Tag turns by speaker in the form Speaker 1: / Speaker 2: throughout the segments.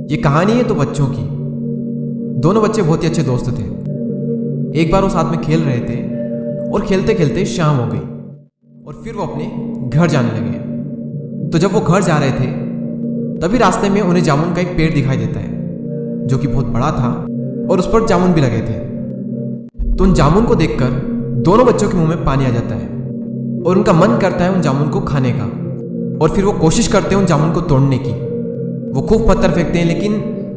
Speaker 1: ये कहानी है तो बच्चों की। दोनों बच्चे बहुत ही अच्छे दोस्त थे। एक बार वो साथ में खेल रहे थे और खेलते खेलते शाम हो गई और फिर वो अपने घर जाने लगे। तो जब वो घर जा रहे थे तभी रास्ते में उन्हें जामुन का एक पेड़ दिखाई देता है जो कि बहुत बड़ा था और उस पर जामुन भी लगे थे। तो उन जामुन को देखकर दोनों बच्चों के मुंह में पानी आ जाता है और उनका मन करता है उन जामुन को खाने का। और फिर वो कोशिश करते हैं उन जामुन को तोड़ने की। वो खूब पत्थर फेंकते हैं लेकिन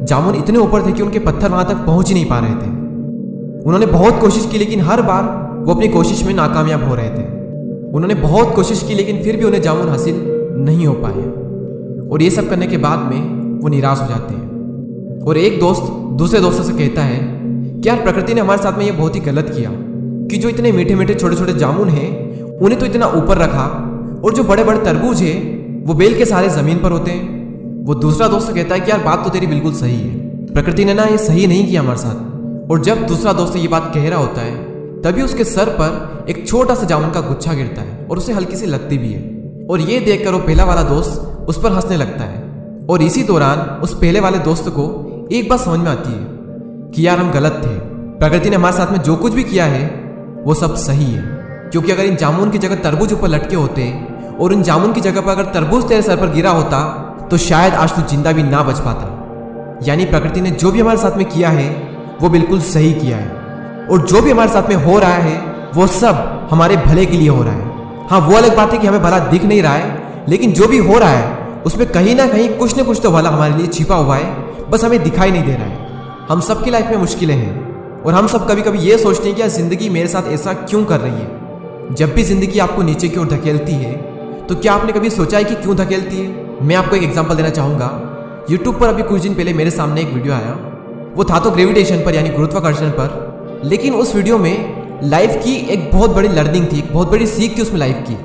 Speaker 1: जामुन इतने ऊपर थे कि उनके पत्थर वहां तक पहुंच ही नहीं पा रहे थे। उन्होंने बहुत कोशिश की लेकिन हर बार वो अपनी कोशिश में नाकामयाब हो रहे थे। उन्होंने बहुत कोशिश की लेकिन फिर भी उन्हें जामुन हासिल नहीं हो पाए। और ये सब करने के बाद में वो निराश हो जाते हैं। और एक दोस्त दूसरे दोस्तों से कहता है कि यार प्रकृति ने हमारे साथ में ये बहुत ही गलत किया कि जो इतने मीठे मीठे छोटे छोटे जामुन हैं उन्हें तो इतना ऊपर रखा और जो बड़े बड़े तरबूज है वो बेल के सारे जमीन पर होते हैं। वो दूसरा दोस्त कहता है कि यार बात तो तेरी बिल्कुल सही है, प्रकृति ने ना ये सही नहीं किया हमारे साथ। और जब दूसरा दोस्त ये बात कह रहा होता है तभी उसके सर पर एक छोटा सा जामुन का गुच्छा गिरता है और उसे हल्की सी लगती भी है। और ये देखकर वो पहला वाला दोस्त उस पर हंसने लगता है। और इसी दौरान उस पहले वाले दोस्त को एक बात समझ में आती है कि यार हम गलत थे, प्रकृति ने हमारे साथ में जो कुछ भी किया है वो सब सही है। क्योंकि अगर इन जामुन की जगह तरबूज ऊपर लटके होते और इन जामुन की जगह पर अगर तरबूज तेरे सर पर गिरा होता तो शायद आज तू जिंदा भी ना बच पाता। यानी प्रकृति ने जो भी हमारे साथ में किया है वो बिल्कुल सही किया है और जो भी हमारे साथ में हो रहा है वो सब हमारे भले के लिए हो रहा है। हाँ, वो अलग बात है कि हमें भला दिख नहीं रहा है लेकिन जो भी हो रहा है उसमें कहीं ना कहीं कुछ न कुछ तो भला हमारे लिए छिपा हुआ है, बस हमें दिखाई नहीं दे रहा है। हम सबकी लाइफ में मुश्किलें हैं और हम सब कभी कभी ये सोचते हैं कि यार जिंदगी मेरे साथ ऐसा क्यों कर रही है। जब भी जिंदगी आपको नीचे की ओर धकेलती है तो क्या आपने कभी सोचा है कि क्यों धकेलती है? मैं आपको एक एग्जांपल देना चाहूंगा। यूट्यूब पर अभी कुछ दिन पहले मेरे सामने एक वीडियो आया, वो था तो ग्रेविटेशन पर यानी गुरुत्वाकर्षण पर, लेकिन उस वीडियो में लाइफ की एक बहुत बड़ी लर्निंग थी, एक बहुत बड़ी सीख थी उसमें लाइफ की।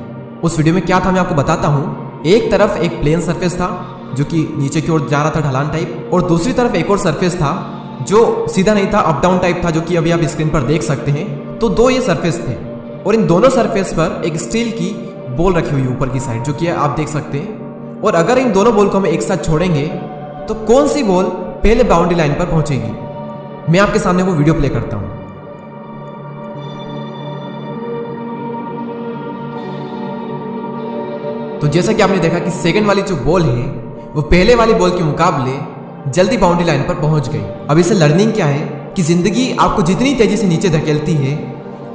Speaker 1: उस वीडियो में क्या था मैं आपको बताता हूँ। एक तरफ एक प्लेन सरफेस था जो कि नीचे की ओर जा रहा था ढलान टाइप, और दूसरी तरफ एक और सरफेस था जो सीधा नहीं था, अप डाउन टाइप था, जो कि अभी आप स्क्रीन पर देख सकते हैं। तो दो ये सरफेस थे और इन दोनों सरफेस पर एक स्टील की बॉल रखी हुई ऊपर की साइड, जो कि आप देख सकते हैं। और अगर इन दोनों बॉल को हम एक साथ छोड़ेंगे तो कौन सी बॉल पहले बाउंड्री लाइन पर पहुंचेगी? मैं आपके सामने वो वीडियो प्ले करता हूं। तो जैसा कि आपने देखा कि सेकंड वाली जो बॉल है वो पहले वाली बॉल के मुकाबले जल्दी बाउंड्री लाइन पर पहुंच गई। अब इससे लर्निंग क्या है कि जिंदगी आपको जितनी तेजी से नीचे धकेलती है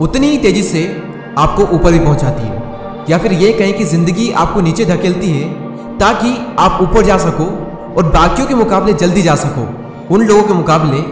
Speaker 1: उतनी ही तेजी से आपको ऊपर भी पहुंचाती है। या फिर ये कहें कि जिंदगी आपको नीचे धकेलती है ताकि आप ऊपर जा सको और बाकियों के मुकाबले जल्दी जा सको, उन लोगों के मुकाबले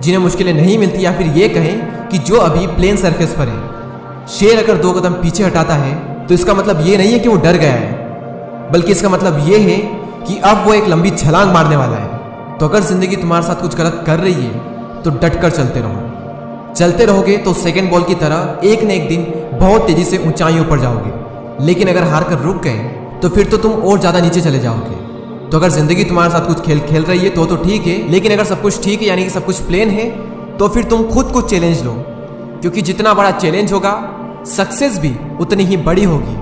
Speaker 1: जिन्हें मुश्किलें नहीं मिलती। या फिर ये कहें कि जो अभी प्लेन सरफेस पर है। शेर अगर 2 कदम पीछे हटाता है तो इसका मतलब ये नहीं है कि वो डर गया है, बल्कि इसका मतलब ये है कि अब वो एक लंबी छलांग मारने वाला है। तो अगर जिंदगी तुम्हारे साथ कुछ गलत कर रही है तो डट कर चलते रहो। चलते रहोगे तो सेकंड बॉल की तरह एक न एक दिन बहुत तेजी से ऊंचाइयों पर जाओगे। लेकिन अगर हार कर रुक गए तो फिर तो तुम और ज्यादा नीचे चले जाओगे। तो अगर जिंदगी तुम्हारे साथ कुछ खेल रही है तो ठीक है, लेकिन अगर सब कुछ ठीक है यानी कि सब कुछ प्लेन है तो फिर तुम खुद कुछ चैलेंज लो, क्योंकि जितना बड़ा चैलेंज होगा सक्सेस भी उतनी ही बड़ी होगी।